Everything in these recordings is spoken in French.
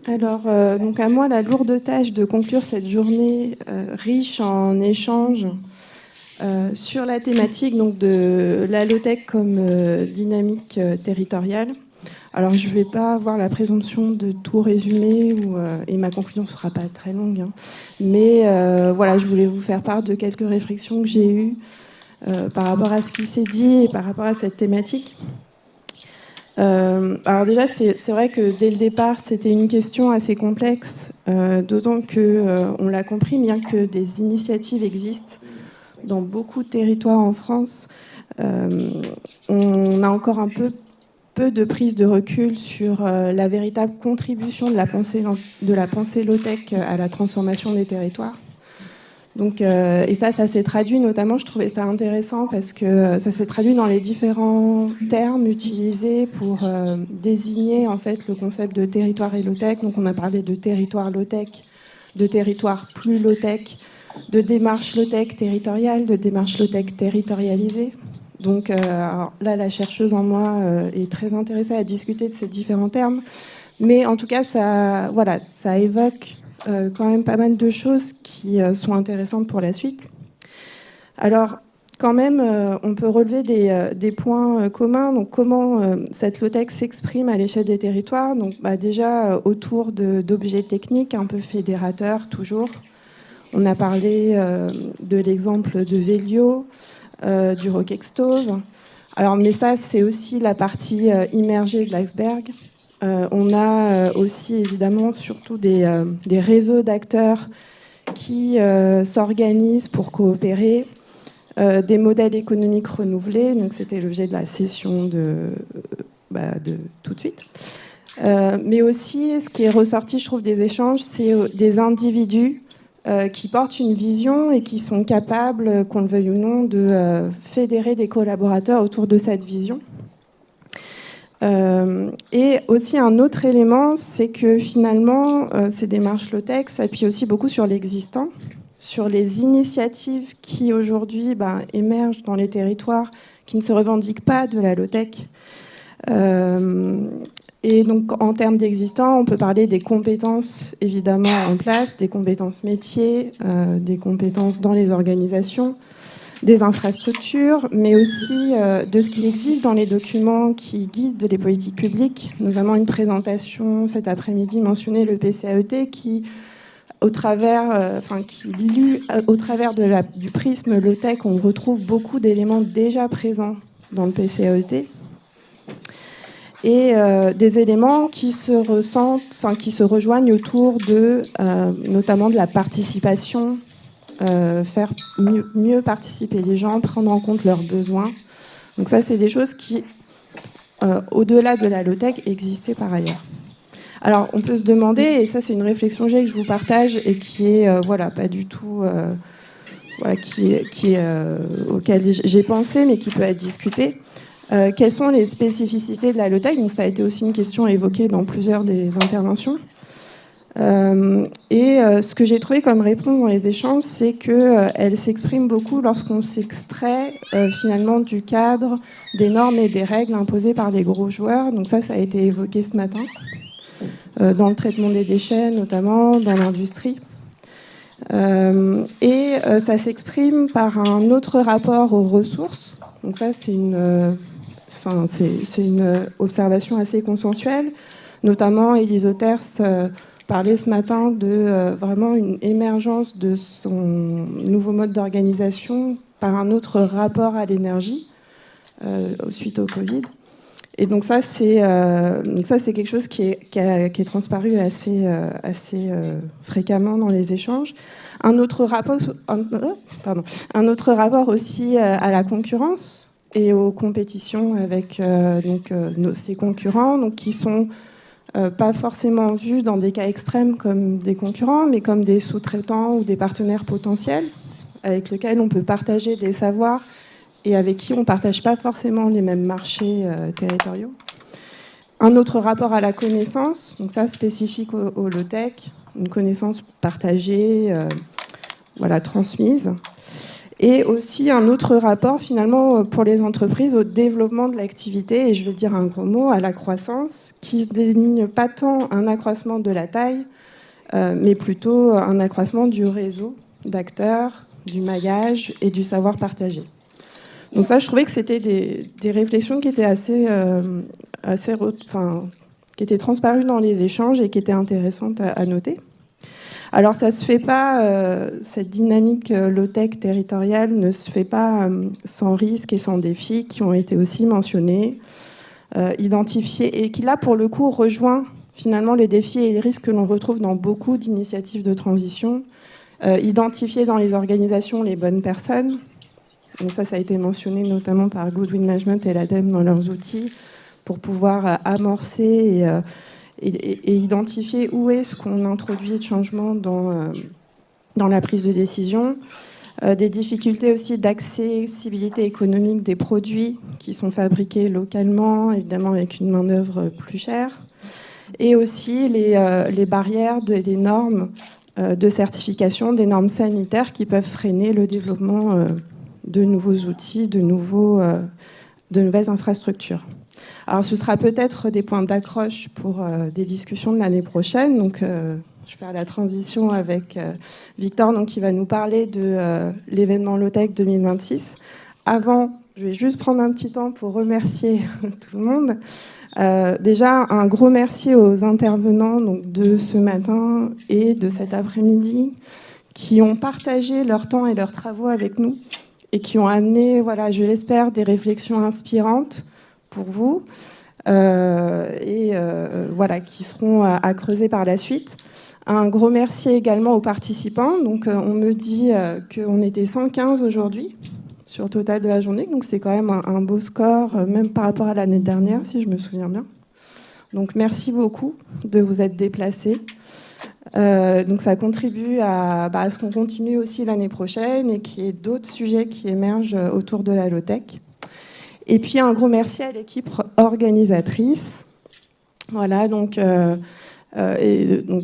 Donc à moi la lourde tâche de conclure cette journée riche en échanges sur la thématique donc, de la low-tech comme dynamique territoriale. Alors je ne vais pas avoir la présomption de tout résumer et ma conclusion ne sera pas très longue. Hein. Mais voilà, je voulais vous faire part de quelques réflexions que j'ai eues par rapport à ce qui s'est dit et par rapport à cette thématique. Alors déjà, c'est vrai que dès le départ, c'était une question assez complexe, d'autant qu'on l'a compris, bien que des initiatives existent dans beaucoup de territoires en France, on a encore un peu de prise de recul sur la véritable contribution de la pensée low-tech à la transformation des territoires. Donc, et ça s'est traduit notamment, je trouvais ça intéressant parce que ça s'est traduit dans les différents termes utilisés pour désigner en fait le concept de territoire et low-tech. Donc on a parlé de territoire low-tech, de territoire plus low-tech, de démarche low-tech territoriale, de démarche low-tech territorialisée. Donc alors là, la chercheuse en moi est très intéressée à discuter de ces différents termes. Mais en tout cas, ça évoque quand même pas mal de choses qui sont intéressantes pour la suite. Alors, quand même, on peut relever des points communs. Donc, comment cette low-tech s'exprime à l'échelle des territoires. Donc, déjà, autour d'objets techniques un peu fédérateurs, toujours. On a parlé de l'exemple de Vélio, du Rocket Stove. Alors, mais ça, c'est aussi la partie immergée de l'iceberg. On a aussi évidemment surtout des réseaux d'acteurs qui s'organisent pour coopérer, des modèles économiques renouvelés, donc c'était l'objet de la session de tout de suite. Mais aussi, ce qui est ressorti, je trouve, des échanges, c'est des individus qui portent une vision et qui sont capables, qu'on le veuille ou non, de fédérer des collaborateurs autour de cette vision. Et aussi un autre élément, c'est que finalement, ces démarches low-tech s'appuient aussi beaucoup sur l'existant, sur les initiatives qui aujourd'hui émergent dans les territoires, qui ne se revendiquent pas de la low-tech. Et donc en termes d'existant, on peut parler des compétences évidemment en place, des compétences métiers, des compétences dans les organisations, des infrastructures, mais aussi de ce qui existe dans les documents qui guident les politiques publiques, notamment une présentation cet après-midi mentionnait le PCAET qui, au travers du prisme low-tech, on retrouve beaucoup d'éléments déjà présents dans le PCAET et des éléments qui se rejoignent autour de notamment de la participation. Faire mieux participer les gens, prendre en compte leurs besoins. Donc ça, c'est des choses qui, au-delà de la low-tech, existaient par ailleurs. Alors, on peut se demander, et ça, c'est une réflexion que je vous partage et qui est, pas du tout, auquel j'ai pensé, mais qui peut être discutée. Quelles sont les spécificités de la low-tech ? Donc, ça a été aussi une question évoquée dans plusieurs des interventions. Ce que j'ai trouvé comme réponse dans les échanges, c'est qu'elle s'exprime beaucoup lorsqu'on s'extrait finalement du cadre des normes et des règles imposées par les gros joueurs. Donc ça a été évoqué ce matin, dans le traitement des déchets, notamment dans l'industrie. Ça s'exprime par un autre rapport aux ressources. Donc ça, c'est une observation assez consensuelle. Notamment, Élise Auters parlait ce matin de vraiment une émergence de son nouveau mode d'organisation par un autre rapport à l'énergie suite au Covid. Et donc ça, c'est quelque chose qui est transparu assez fréquemment dans les échanges. Un autre rapport aussi à la concurrence et aux compétitions avec ses concurrents, donc qui sont pas forcément vus dans des cas extrêmes comme des concurrents, mais comme des sous-traitants ou des partenaires potentiels avec lesquels on peut partager des savoirs et avec qui on ne partage pas forcément les mêmes marchés territoriaux. Un autre rapport à la connaissance, donc ça spécifique au low-tech, une connaissance partagée, transmise. Et aussi un autre rapport finalement pour les entreprises au développement de l'activité, et je vais dire un gros mot, à la croissance, qui ne désigne pas tant un accroissement de la taille, mais plutôt un accroissement du réseau d'acteurs, du maillage et du savoir partagé. Donc ça, je trouvais que c'était des réflexions qui étaient qui étaient transparues dans les échanges et qui étaient intéressantes à noter. Alors ça se fait pas, cette dynamique low-tech territoriale ne se fait pas sans risques et sans défis qui ont été aussi mentionnés, identifiés, et qui là pour le coup rejoint finalement les défis et les risques que l'on retrouve dans beaucoup d'initiatives de transition, identifier dans les organisations les bonnes personnes. Donc ça a été mentionné notamment par Goodwill Management et l'ADEME dans leurs outils pour pouvoir amorcer et identifier où est-ce qu'on introduit le changement dans la prise de décision. Des difficultés aussi d'accessibilité économique des produits qui sont fabriqués localement, évidemment avec une main-d'œuvre plus chère. Et aussi les barrières des normes de certification, des normes sanitaires qui peuvent freiner le développement de nouveaux outils, de nouvelles infrastructures. Alors ce sera peut-être des points d'accroche pour des discussions de l'année prochaine. Donc je vais faire la transition avec Victor, donc, qui va nous parler de l'événement Low-Tech 2026. Avant, je vais juste prendre un petit temps pour remercier tout le monde. Déjà, un gros merci aux intervenants donc, de ce matin et de cet après-midi qui ont partagé leur temps et leurs travaux avec nous et qui ont amené, voilà, je l'espère, des réflexions inspirantes pour vous voilà, qui seront à creuser par la suite. Un gros merci également aux participants. Donc, on me dit qu'on était 115 aujourd'hui sur le total de la journée. Donc, c'est quand même un beau score, même par rapport à l'année dernière, si je me souviens bien. Donc, merci beaucoup de vous être déplacés. Donc, ça contribue à ce qu'on continue aussi l'année prochaine et qu'il y ait d'autres sujets qui émergent autour de la low-tech. Et puis un gros merci à l'équipe organisatrice, voilà, donc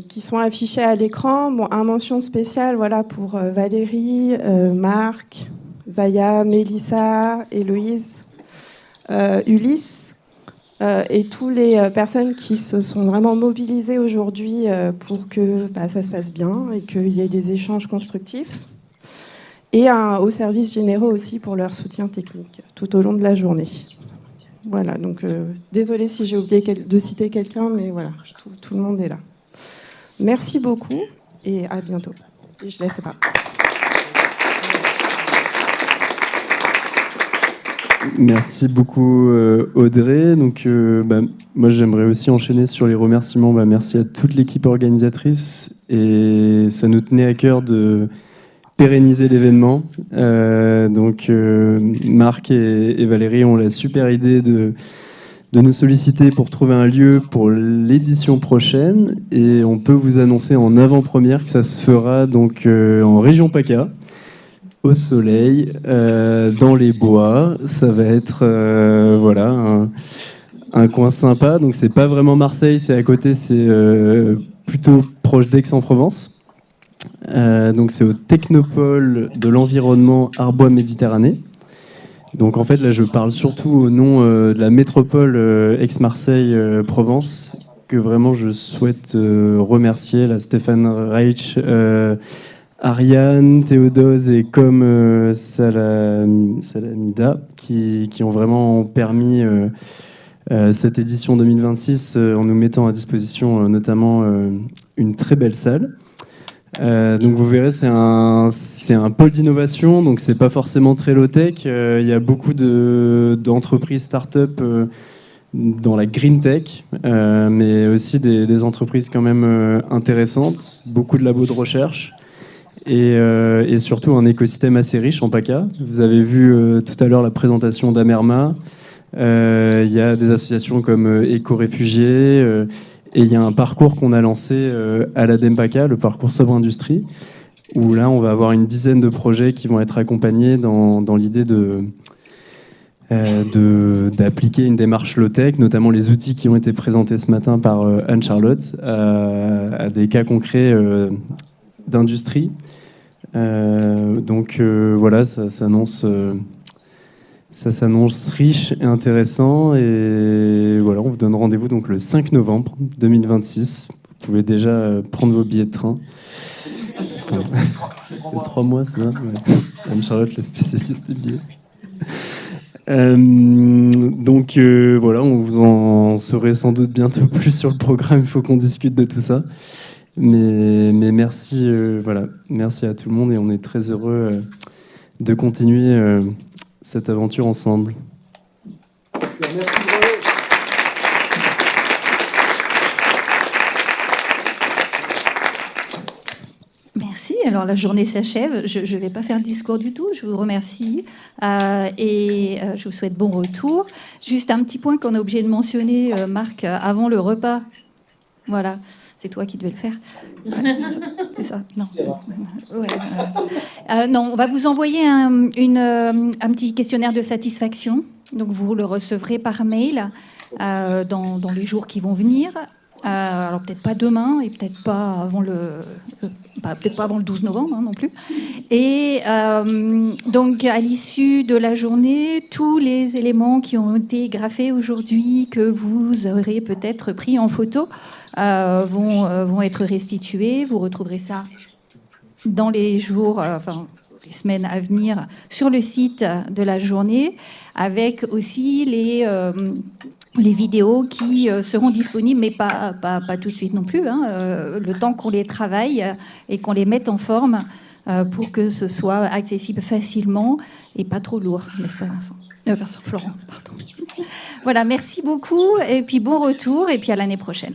qui sont affichés à l'écran. Bon, un mention spéciale, voilà, pour Valérie, Marc, Zaya, Mélissa, Héloïse, Ulysse, et toutes les personnes qui se sont vraiment mobilisées aujourd'hui pour que ça se passe bien et qu'il y ait des échanges constructifs. Et aux services généraux aussi pour leur soutien technique tout au long de la journée. Voilà, donc désolée si j'ai oublié de citer quelqu'un, mais voilà, tout le monde est là. Merci beaucoup et à bientôt. Et je laisse pas. Merci beaucoup Audrey. Donc, moi j'aimerais aussi enchaîner sur les remerciements. Merci à toute l'équipe organisatrice et ça nous tenait à cœur de pérenniser l'événement. Marc et Valérie ont la super idée de nous solliciter pour trouver un lieu pour l'édition prochaine et on peut vous annoncer en avant-première que ça se fera donc en région PACA, au soleil, dans les bois. Ça va être un coin sympa. Donc c'est pas vraiment Marseille, c'est à côté, c'est plutôt proche d'Aix-en-Provence. Donc c'est au Technopole de l'environnement Arbois Méditerranée. Donc en fait là je parle surtout au nom de la métropole Aix-Marseille Provence que vraiment je souhaite remercier, là, Stéphane Reich, Ariane, Théodose et comme Salamida qui ont vraiment permis cette édition 2026 en nous mettant à disposition notamment une très belle salle. Donc vous verrez, c'est un pôle d'innovation, donc c'est pas forcément très low-tech. Il y a beaucoup d'entreprises start-up dans la green tech, mais aussi des entreprises quand même intéressantes, beaucoup de labos de recherche et surtout un écosystème assez riche en PACA. Vous avez vu tout à l'heure la présentation d'Amerma. Il y a des associations comme Éco-Réfugiés. Et il y a un parcours qu'on a lancé à l'ADEME PACA, le parcours Sobre Industrie, où là, on va avoir une dizaine de projets qui vont être accompagnés dans l'idée d'appliquer une démarche low-tech, notamment les outils qui ont été présentés ce matin par Anne-Charlotte, à des cas concrets d'industrie. Donc voilà, ça s'annonce riche et intéressant. Et voilà, on vous donne rendez-vous donc le 5 novembre 2026. Vous pouvez déjà prendre vos billets de train. Il y a 3 mois, c'est ça, ouais. Anne-Charlotte, la spécialiste des billets. Donc voilà, on vous en saurez sans doute bientôt plus sur le programme. Il faut qu'on discute de tout ça. Mais merci, voilà, merci à tout le monde et on est très heureux de continuer cette aventure ensemble. Merci. Alors la journée s'achève. Je ne vais pas faire de discours du tout. Je vous remercie et je vous souhaite bon retour. Juste un petit point qu'on est obligé de mentionner, Marc, avant le repas. Voilà, c'est toi qui devais le faire. C'est ça. Non. Ouais. Non, on va vous envoyer un petit questionnaire de satisfaction. Donc vous le recevrez par mail dans les jours qui vont venir. Alors peut-être pas demain et peut-être pas avant le 12 novembre non plus. Et donc à l'issue de la journée, tous les éléments qui ont été graphés aujourd'hui, que vous aurez peut-être pris en photo, vont être restitués. Vous retrouverez ça dans les jours, les semaines à venir sur le site de la journée, avec aussi les vidéos qui seront disponibles, mais pas tout de suite non plus, le temps qu'on les travaille et qu'on les mette en forme pour que ce soit accessible facilement et pas trop lourd, n'est-ce pas Vincent ? Florent, pardon. Voilà, merci beaucoup et puis bon retour et puis à l'année prochaine.